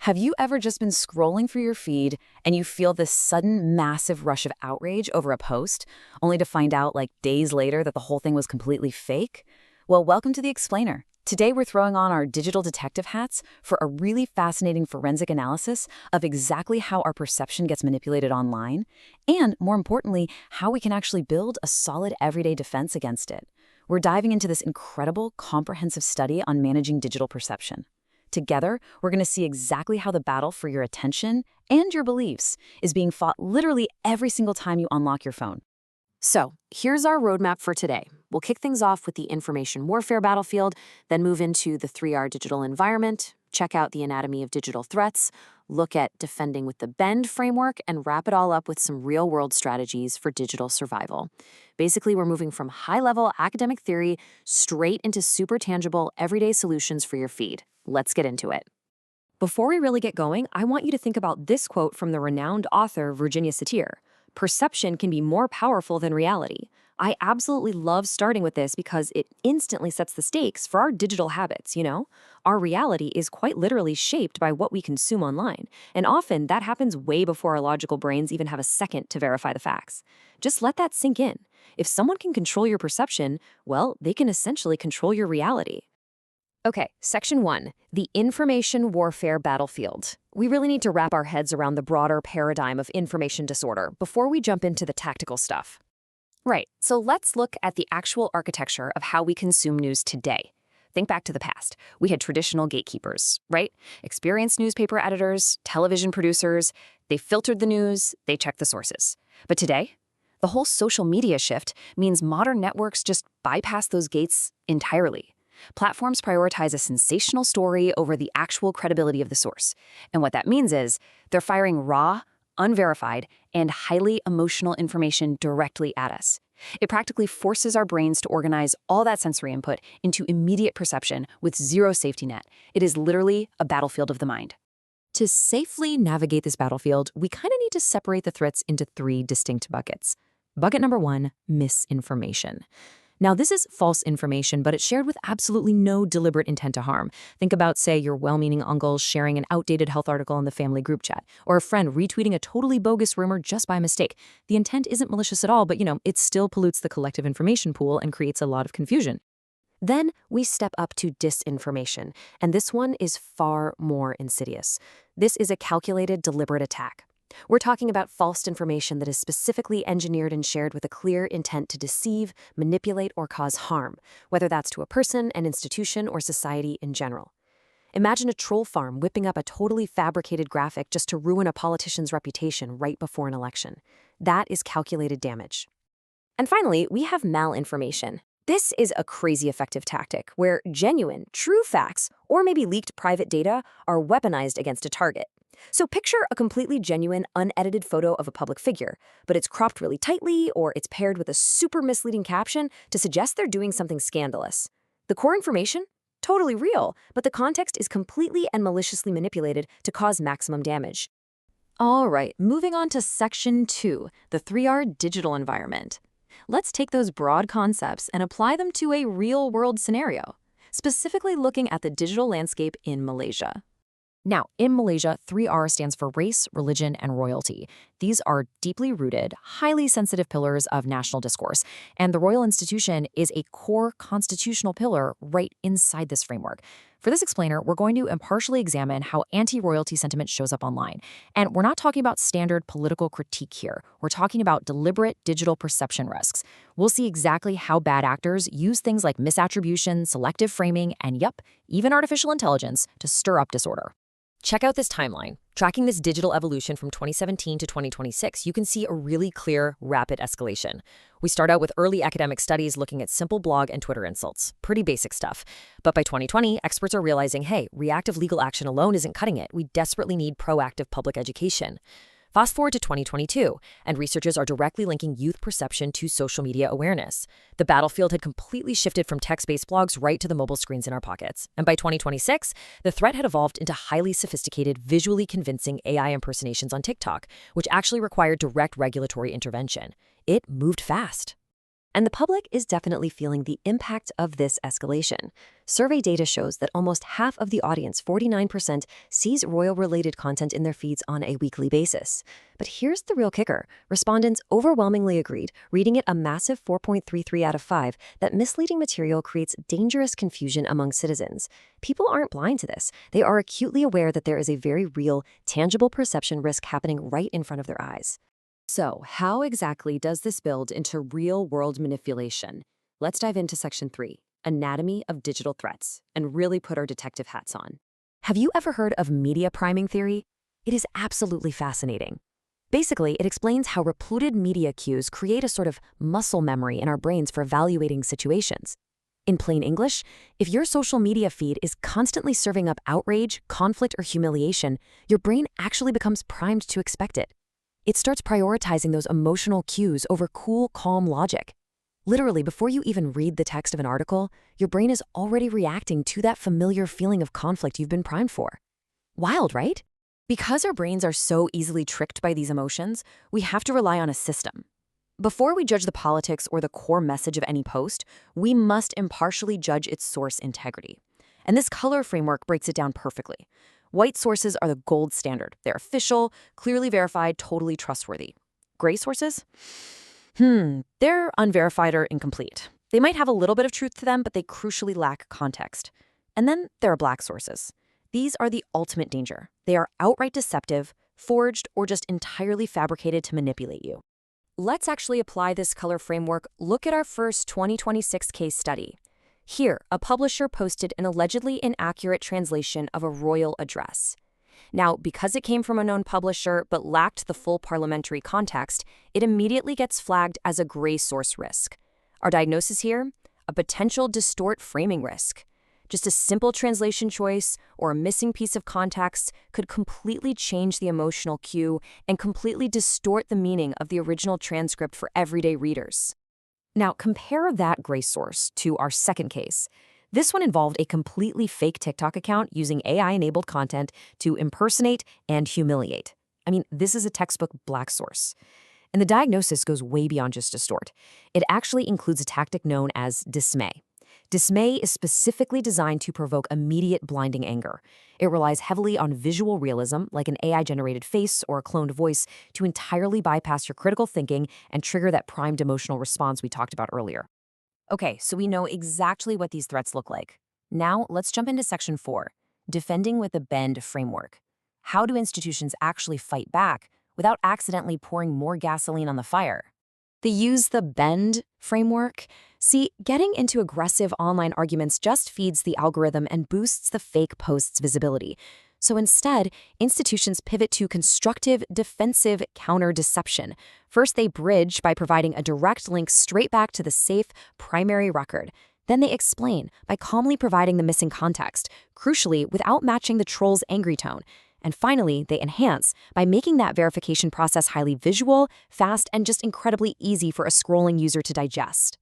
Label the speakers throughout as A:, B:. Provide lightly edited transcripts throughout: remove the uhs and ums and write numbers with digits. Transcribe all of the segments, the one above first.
A: Have you ever just been scrolling through your feed and you feel this sudden massive rush of outrage over a post, only to find out like days later that the whole thing was completely fake? Well, welcome to The Explainer. Today we're throwing on our digital detective hats for a really fascinating forensic analysis of exactly how our perception gets manipulated online, and more importantly, how we can actually build a solid everyday defense against it. We're diving into this incredible, comprehensive study on managing digital perception. Together, we're going to see exactly how the battle for your attention and your beliefs is being fought literally every single time you unlock your phone.
B: So, here's our roadmap for today. We'll kick things off with the information warfare battlefield, then move into the 3R digital environment, check out the anatomy of digital threats, look at defending with the BEND framework, and wrap it all up with some real-world strategies for digital survival. Basically, we're moving from high-level academic theory straight into super tangible, everyday solutions for your feed. Let's get into it.
C: Before we really get going, I want you to think about this quote from the renowned author Virginia Satir. Perception can be more powerful than reality. I absolutely love starting with this because it instantly sets the stakes for our digital habits, Our reality is quite literally shaped by what we consume online, and often that happens way before our logical brains even have a second to verify the facts. Just let that sink in. If someone can control your perception, well, they can essentially control your reality. Okay, Section 1, the information warfare battlefield. We really need to wrap our heads around the broader paradigm of information disorder before we jump into the tactical stuff. Right, so let's look at the actual architecture of how we consume news today. Think back to the past. We had traditional gatekeepers, right? Experienced newspaper editors, television producers. They filtered the news, they checked the sources. But today, the whole social media shift means modern networks just bypass those gates entirely. Platforms prioritize a sensational story over the actual credibility of the source. And what that means is they're firing raw, unverified, and highly emotional information directly at us. It practically forces our brains to organize all that sensory input into immediate perception with zero safety net. It is literally a battlefield of the mind. To safely navigate this battlefield, we kind of need to separate the threats into three distinct buckets. Bucket number 1, misinformation. Now, this is false information, but it's shared with absolutely no deliberate intent to harm. Think about, say, your well-meaning uncle sharing an outdated health article in the family group chat, or a friend retweeting a totally bogus rumor just by mistake. The intent isn't malicious at all, but, it still pollutes the collective information pool and creates a lot of confusion. Then we step up to disinformation, and this one is far more insidious. This is a calculated, deliberate attack. We're talking about false information that is specifically engineered and shared with a clear intent to deceive, manipulate, or cause harm, whether that's to a person, an institution, or society in general. Imagine a troll farm whipping up a totally fabricated graphic just to ruin a politician's reputation right before an election. That is calculated damage. And finally, we have malinformation. This is a crazy effective tactic where genuine, true facts, or maybe leaked private data, are weaponized against a target. So picture a completely genuine, unedited photo of a public figure, but it's cropped really tightly or it's paired with a super misleading caption to suggest they're doing something scandalous. The core information? Totally real, but the context is completely and maliciously manipulated to cause maximum damage. All right, moving on to Section 2, the 3R digital environment. Let's take those broad concepts and apply them to a real-world scenario, specifically looking at the digital landscape in Malaysia. Now, in Malaysia, 3R stands for race, religion, and royalty. These are deeply rooted, highly sensitive pillars of national discourse, and the royal institution is a core constitutional pillar right inside this framework. For this explainer, we're going to impartially examine how anti-royalty sentiment shows up online. And we're not talking about standard political critique here. We're talking about deliberate digital perception risks. We'll see exactly how bad actors use things like misattribution, selective framing, and even artificial intelligence to stir up disorder. Check out this timeline. Tracking this digital evolution from 2017 to 2026, you can see a really clear, rapid escalation. We start out with early academic studies looking at simple blog and Twitter insults. Pretty basic stuff. But by 2020, experts are realizing, hey, reactive legal action alone isn't cutting it. We desperately need proactive public education. Fast forward to 2022, and researchers are directly linking youth perception to social media awareness. The battlefield had completely shifted from text-based blogs right to the mobile screens in our pockets. And by 2026, the threat had evolved into highly sophisticated, visually convincing AI impersonations on TikTok, which actually required direct regulatory intervention. It moved fast. And the public is definitely feeling the impact of this escalation. Survey data shows that almost half of the audience, 49%, sees royal-related content in their feeds on a weekly basis. But here's the real kicker. Respondents overwhelmingly agreed, reading it a massive 4.33 out of 5, that misleading material creates dangerous confusion among citizens. People aren't blind to this. They are acutely aware that there is a very real, tangible perception risk happening right in front of their eyes.
B: So, how exactly does this build into real-world manipulation? Let's dive into Section 3, Anatomy of Digital Threats, and really put our detective hats on.
A: Have you ever heard of media priming theory? It is absolutely fascinating. Basically, it explains how repeated media cues create a sort of muscle memory in our brains for evaluating situations. In plain English, if your social media feed is constantly serving up outrage, conflict, or humiliation, your brain actually becomes primed to expect it. It starts prioritizing those emotional cues over cool, calm logic. Literally, before you even read the text of an article, your brain is already reacting to that familiar feeling of conflict you've been primed for. Wild, right? Because our brains are so easily tricked by these emotions, we have to rely on a system. Before we judge the politics or the core message of any post, we must impartially judge its source integrity. And this color framework breaks it down perfectly. White sources are the gold standard. They're official, clearly verified, totally trustworthy. Gray sources? They're unverified or incomplete. They might have a little bit of truth to them, but they crucially lack context. And then there are black sources. These are the ultimate danger. They are outright deceptive, forged, or just entirely fabricated to manipulate you. Let's actually apply this color framework. Look at our first 2026 case study. Here, a publisher posted an allegedly inaccurate translation of a royal address. Now, because it came from a known publisher but lacked the full parliamentary context, it immediately gets flagged as a gray source risk. Our diagnosis here? A potential distort framing risk. Just a simple translation choice or a missing piece of context could completely change the emotional cue and completely distort the meaning of the original transcript for everyday readers. Now, compare that gray source to our second case. This one involved a completely fake TikTok account using AI-enabled content to impersonate and humiliate. I mean, this is a textbook black source. And the diagnosis goes way beyond just distort. It actually includes a tactic known as dismay. Dismay is specifically designed to provoke immediate blinding anger. It relies heavily on visual realism, like an AI-generated face or a cloned voice, to entirely bypass your critical thinking and trigger that primed emotional response we talked about earlier. Okay, so we know exactly what these threats look like. Now, let's jump into Section 4, Defending with the Bend Framework. How do institutions actually fight back without accidentally pouring more gasoline on the fire? They use the bend framework. See, getting into aggressive online arguments just feeds the algorithm and boosts the fake post's visibility. So instead, institutions pivot to constructive, defensive counter-deception. First, they bridge by providing a direct link straight back to the safe primary record. Then they explain by calmly providing the missing context, crucially without matching the troll's angry tone. And finally, they enhance by making that verification process highly visual, fast, and just incredibly easy for a scrolling user to digest.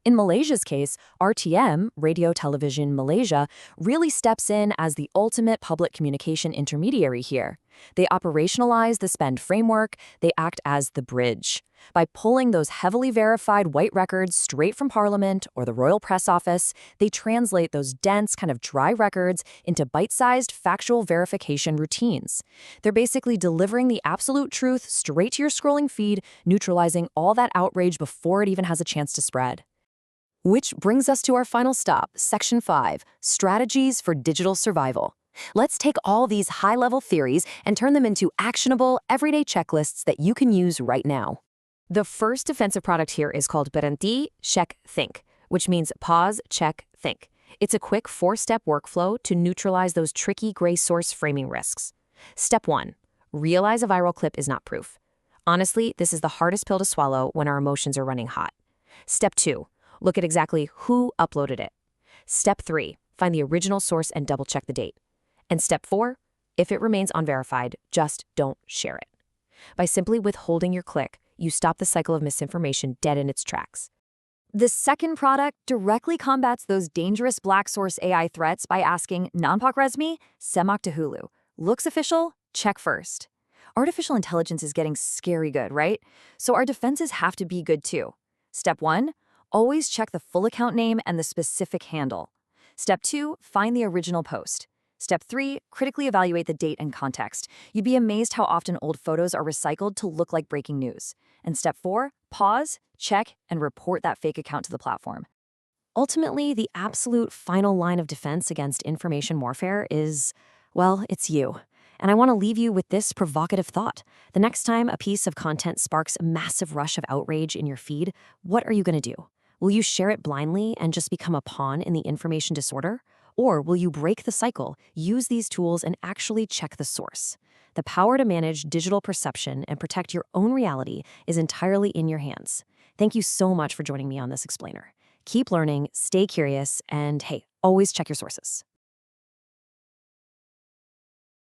A: In Malaysia's case, RTM, Radio Television Malaysia, really steps in as the ultimate public communication intermediary here. They operationalize the spend framework, they act as the bridge. By pulling those heavily verified white records straight from Parliament or the Royal Press Office, they translate those dense, kind of dry records into bite-sized factual verification routines. They're basically delivering the absolute truth straight to your scrolling feed, neutralizing all that outrage before it even has a chance to spread. Which brings us to our final stop, Section 5, Strategies for Digital Survival. Let's take all these high-level theories and turn them into actionable, everyday checklists that you can use right now. The first defensive product here is called Berhenti, Check, Think, which means pause, check, think. It's a quick 4-step workflow to neutralize those tricky gray source framing risks. Step 1, realize a viral clip is not proof. Honestly, this is the hardest pill to swallow when our emotions are running hot. Step 2, look at exactly who uploaded it. Step 3, find the original source and double-check the date. And Step 4, if it remains unverified, just don't share it. By simply withholding your click, you stop the cycle of misinformation dead in its tracks.
D: The second product directly combats those dangerous black source AI threats by asking Nampak Resmi, Semak Dahulu. Looks official? Check first. Artificial intelligence is getting scary good, right? So our defenses have to be good too. Step 1, Always check the full account name and the specific handle. Step 2, find the original post. Step 3, critically evaluate the date and context. You'd be amazed how often old photos are recycled to look like breaking news. And step 4, pause, check, and report that fake account to the platform.
B: Ultimately, the absolute final line of defense against information warfare is, well, it's you. And I want to leave you with this provocative thought. The next time a piece of content sparks a massive rush of outrage in your feed, what are you going to do? Will you share it blindly and just become a pawn in the information disorder? Or will you break the cycle, use these tools, and actually check the source? The power to manage digital perception and protect your own reality is entirely in your hands. Thank you so much for joining me on this explainer. Keep learning, stay curious, and hey, always check your sources.